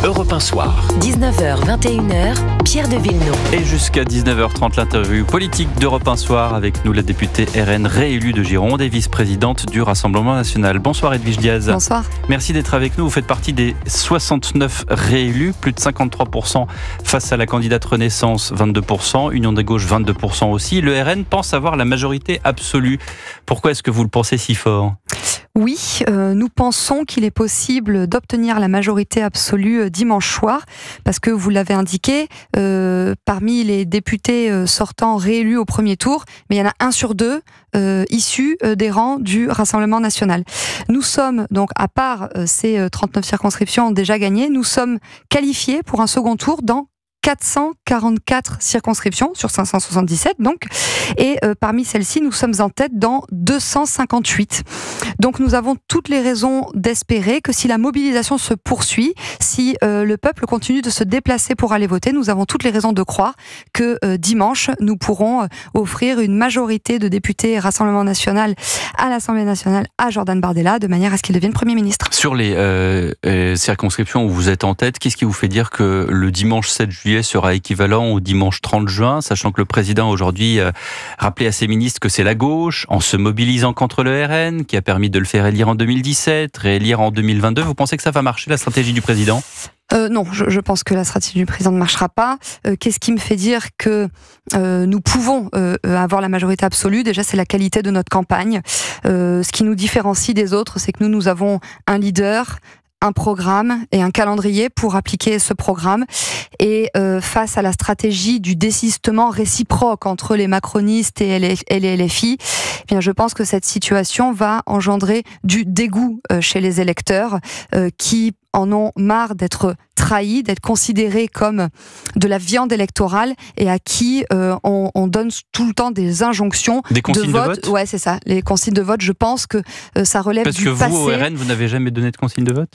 Europe 1 Soir. 19h, 21h, Pierre de Villeneuve. Et jusqu'à 19h30, l'interview politique d'Europe 1 Soir avec nous, la députée RN réélue de Gironde et vice-présidente du Rassemblement National. Bonsoir Edwige Diaz. Bonsoir. Merci d'être avec nous. Vous faites partie des 69 réélus, plus de 53% face à la candidate Renaissance, 22%, Union des gauches, 22% aussi. Le RN pense avoir la majorité absolue. Pourquoi est-ce que vous le pensez si fort ? Oui, nous pensons qu'il est possible d'obtenir la majorité absolue dimanche soir, parce que vous l'avez indiqué, parmi les députés sortants réélus au premier tour, mais il y en a 1 sur 2 issus des rangs du Rassemblement National. Nous sommes donc, à part ces 39 circonscriptions déjà gagnées, nous sommes qualifiés pour un second tour dans 444 circonscriptions sur 577 donc, et parmi celles-ci nous sommes en tête dans 258. Donc nous avons toutes les raisons d'espérer que si la mobilisation se poursuit, si le peuple continue de se déplacer pour aller voter, nous avons toutes les raisons de croire que dimanche nous pourrons offrir une majorité de députés Rassemblement National à l'Assemblée nationale à Jordan Bardella de manière à ce qu'il devienne Premier ministre. Sur les circonscriptions où vous êtes en tête, qu'est-ce qui vous fait dire que le dimanche 7 juillet sera équivalent au dimanche 30 juin, sachant que le président aujourd'hui rappelait à ses ministres que c'est la gauche, en se mobilisant contre le RN, qui a permis de le faire élire en 2017, réélire en 2022. Vous pensez que ça va marcher, la stratégie du président ? Non, je pense que la stratégie du président ne marchera pas. Qu'est-ce qui me fait dire que nous pouvons avoir la majorité absolue ? Déjà, c'est la qualité de notre campagne. Ce qui nous différencie des autres, c'est que nous avons un leader, un programme et un calendrier pour appliquer ce programme. Et face à la stratégie du désistement réciproque entre les macronistes et les LFI, eh bien, je pense que cette situation va engendrer du dégoût chez les électeurs qui en ont marre d'être trahis, d'être considérés comme de la viande électorale et à qui on donne tout le temps des injonctions des consignes de vote. Ouais, c'est ça, les consignes de vote. Je pense que ça relève du passé. Parce que vous, au RN, vous n'avez jamais donné de consignes de vote ?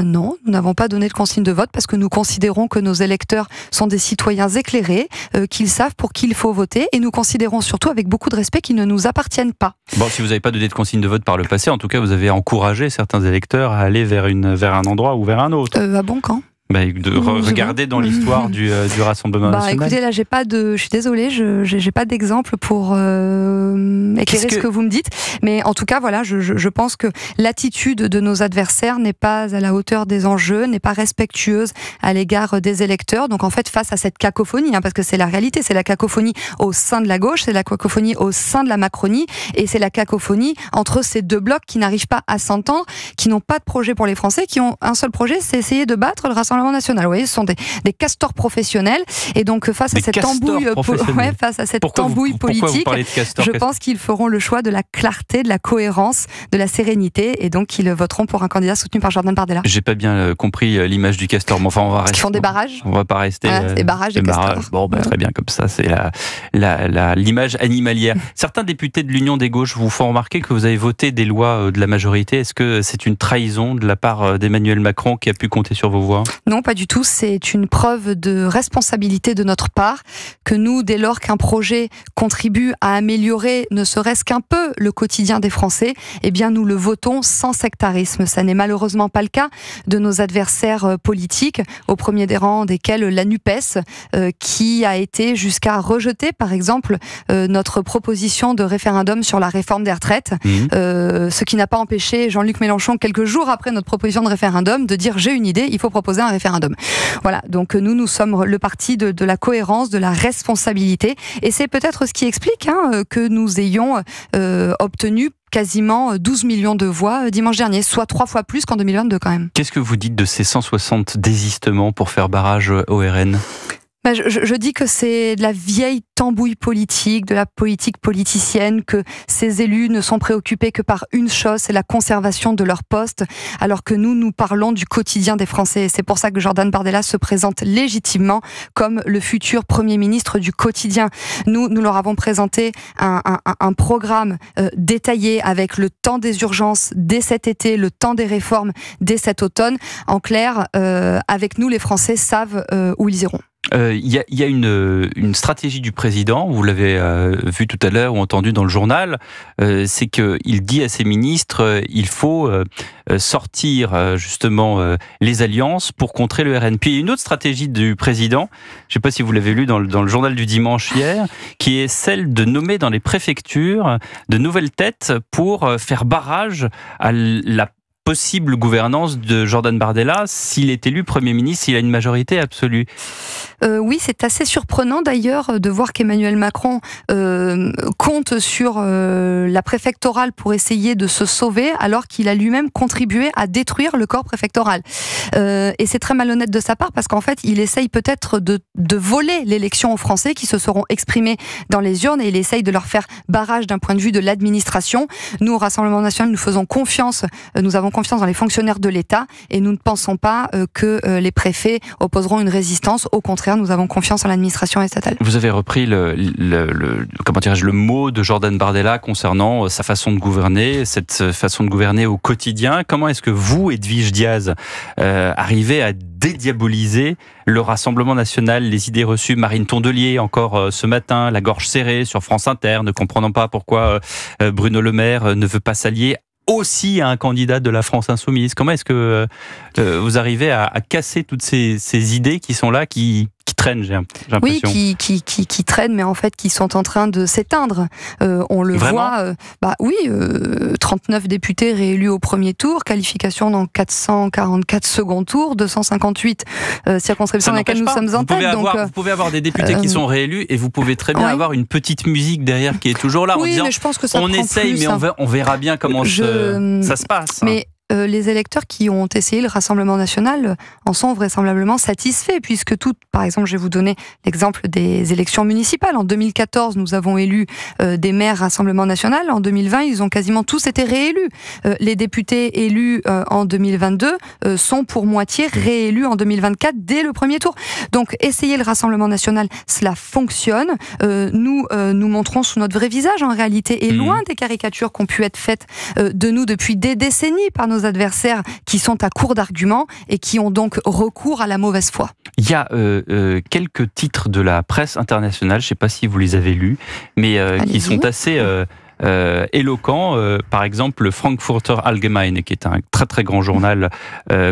Non, nous n'avons pas donné de consignes de vote parce que nous considérons que nos électeurs sont des citoyens éclairés, qu'ils savent pour qui il faut voter, et nous considérons surtout avec beaucoup de respect qu'ils ne nous appartiennent pas. Bon, si vous n'avez pas donné de consignes de vote par le passé, en tout cas, vous avez encouragé certains électeurs à aller vers un endroit ou vers un autre. À bon camp. Regarder dans l'histoire du Rassemblement National. Écoutez, là, je suis désolée, j'ai pas d'exemple pour éclairer ce que vous me dites. Mais en tout cas, voilà, je pense que l'attitude de nos adversaires n'est pas à la hauteur des enjeux, n'est pas respectueuse à l'égard des électeurs. Donc en fait, face à cette cacophonie, parce que c'est la réalité, c'est la cacophonie au sein de la gauche, c'est la cacophonie au sein de la Macronie, et c'est la cacophonie entre ces deux blocs qui n'arrivent pas à s'entendre, qui n'ont pas de projet pour les Français, qui ont un seul projet, c'est essayer de battre le Rassemblement National. Vous voyez, ce sont des castors professionnels, et donc face à cette tambouille politique, je pense qu'ils feront le choix de la clarté, de la cohérence, de la sérénité, et donc ils voteront pour un candidat soutenu par Jordan Bardella. J'ai pas bien compris l'image du castor, mais enfin on va rester. Ils font des barrages. On va pas rester. Des barrages, des castors. Bon, très bien, comme ça, c'est l'image animalière. Certains députés de l'Union des gauches vous font remarquer que vous avez voté des lois de la majorité. Est-ce que c'est une trahison de la part d'Emmanuel Macron qui a pu compter sur vos voix ? Non, pas du tout. C'est une preuve de responsabilité de notre part que nous, dès lors qu'un projet contribue à améliorer ne serait-ce qu'un peu le quotidien des Français, eh bien nous le votons sans sectarisme. Ça n'est malheureusement pas le cas de nos adversaires politiques, au premier des rangs desquels la NUPES, qui a été jusqu'à rejeter, par exemple, notre proposition de référendum sur la réforme des retraites, ce qui n'a pas empêché Jean-Luc Mélenchon, quelques jours après notre proposition de référendum, de dire « j'ai une idée, il faut proposer un référendum ». Voilà, donc nous sommes le parti de la cohérence, de la responsabilité, et c'est peut-être ce qui explique que nous ayons obtenu quasiment 12 millions de voix dimanche dernier, soit 3 fois plus qu'en 2022 quand même. Qu'est-ce que vous dites de ces 160 désistements pour faire barrage au RN ? Je dis que c'est de la vieille tambouille politique, de la politique politicienne, que ces élus ne sont préoccupés que par une chose, c'est la conservation de leur poste, alors que nous parlons du quotidien des Français. C'est pour ça que Jordan Bardella se présente légitimement comme le futur Premier ministre du quotidien. Nous leur avons présenté un programme détaillé avec le temps des urgences dès cet été, le temps des réformes dès cet automne. En clair, avec nous, les Français savent où ils iront. Il y a une stratégie du président, vous l'avez vu tout à l'heure ou entendu dans le journal, c'est qu'il dit à ses ministres il faut sortir justement les alliances pour contrer le RN. Puis il y a une autre stratégie du président, je ne sais pas si vous l'avez lu dans le journal du dimanche hier, qui est celle de nommer dans les préfectures de nouvelles têtes pour faire barrage à la possible gouvernance de Jordan Bardella s'il est élu Premier ministre, s'il a une majorité absolue. Oui, c'est assez surprenant d'ailleurs de voir qu'Emmanuel Macron compte sur la préfectorale pour essayer de se sauver alors qu'il a lui-même contribué à détruire le corps préfectoral. Et c'est très malhonnête de sa part parce qu'en fait, il essaye peut-être de voler l'élection aux Français qui se seront exprimés dans les urnes et il essaye de leur faire barrage d'un point de vue de l'administration. Nous, au Rassemblement National, nous faisons confiance, nous avons confiance dans les fonctionnaires de l'État et nous ne pensons pas que les préfets opposeront une résistance. Au contraire, nous avons confiance en l'administration statale. Vous avez repris le mot de Jordan Bardella concernant sa façon de gouverner, cette façon de gouverner au quotidien. Comment est-ce que vous, Edwige Diaz, arrivez à dédiaboliser le Rassemblement National, les idées reçues? Marine Tondelier, encore ce matin, la gorge serrée sur France Inter, ne comprenant pas pourquoi Bruno Le Maire ne veut pas s'allier aussi à un candidat de la France Insoumise. Comment est-ce que vous arrivez à casser toutes ces idées qui sont là, qui traînent, j'ai l'impression. Oui, qui traînent, mais en fait qui sont en train de s'éteindre. On le Vraiment voit. 39 députés réélus au premier tour, qualification dans 444 second tour, 258 circonscriptions dans lesquelles nous sommes en tête. Vous pouvez avoir des députés qui sont réélus et vous pouvez très bien avoir une petite musique derrière qui est toujours là en disant mais je pense que ça on prend essaye, plus, mais on verra bien comment ça se passe. Mais les électeurs qui ont essayé le Rassemblement National en sont vraisemblablement satisfaits, puisque par exemple, je vais vous donner l'exemple des élections municipales. En 2014, nous avons élu des maires Rassemblement National. En 2020, ils ont quasiment tous été réélus. Les députés élus en 2022 sont pour moitié réélus en 2024 dès le premier tour. Donc, essayer le Rassemblement National, cela fonctionne. Nous montrons sous notre vrai visage, en réalité, et loin des caricatures qui ont pu être faites de nous depuis des décennies par nos adversaires qui sont à court d'arguments et qui ont donc recours à la mauvaise foi. Il y a quelques titres de la presse internationale, je ne sais pas si vous les avez lus, mais qui sont assez éloquents. Par exemple, le Frankfurter Allgemeine, qui est un très très grand journal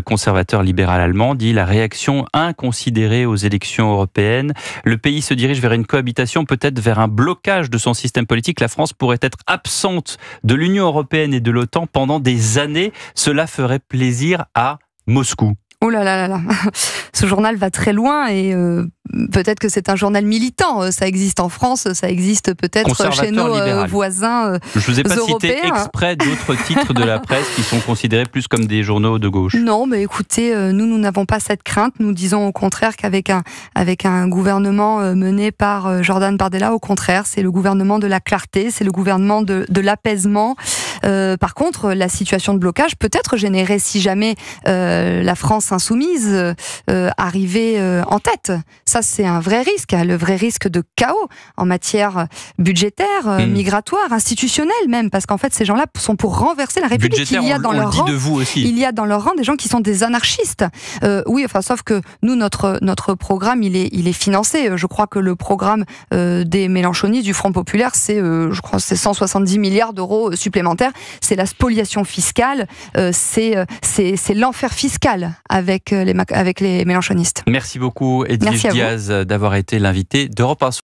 conservateur libéral allemand, dit la réaction inconsidérée aux élections européennes. Le pays se dirige vers une cohabitation, peut-être vers un blocage de son système politique. La France pourrait être absente de l'Union européenne et de l'OTAN pendant des années. Cela ferait plaisir à Moscou. Oh là là là là, ce journal va très loin et peut-être que c'est un journal militant. Ça existe en France, ça existe peut-être chez nos voisins Je ne vous ai pas européens. cité exprès d'autres titres de la presse qui sont considérés plus comme des journaux de gauche. Non, mais écoutez, nous n'avons pas cette crainte. Nous disons au contraire qu'avec un gouvernement mené par Jordan Bardella, au contraire, c'est le gouvernement de la clarté, c'est le gouvernement de l'apaisement. Par contre, la situation de blocage peut être générée si jamais la France insoumise arrivait en tête. Ça, c'est un vrai risque, le vrai risque de chaos en matière budgétaire, migratoire, institutionnelle même, parce qu'en fait, ces gens-là sont pour renverser la République. Budgétaire, il y a dans leur rang des gens qui sont des anarchistes. Oui, enfin, sauf que nous, notre programme, il est financé. Je crois que le programme des Mélenchonistes, du Front Populaire, c'est 170 milliards d'euros supplémentaires. C'est la spoliation fiscale, c'est l'enfer fiscal avec les mélenchonistes. Merci beaucoup, Edwige Diaz, d'avoir été l'invité d'Europe 1.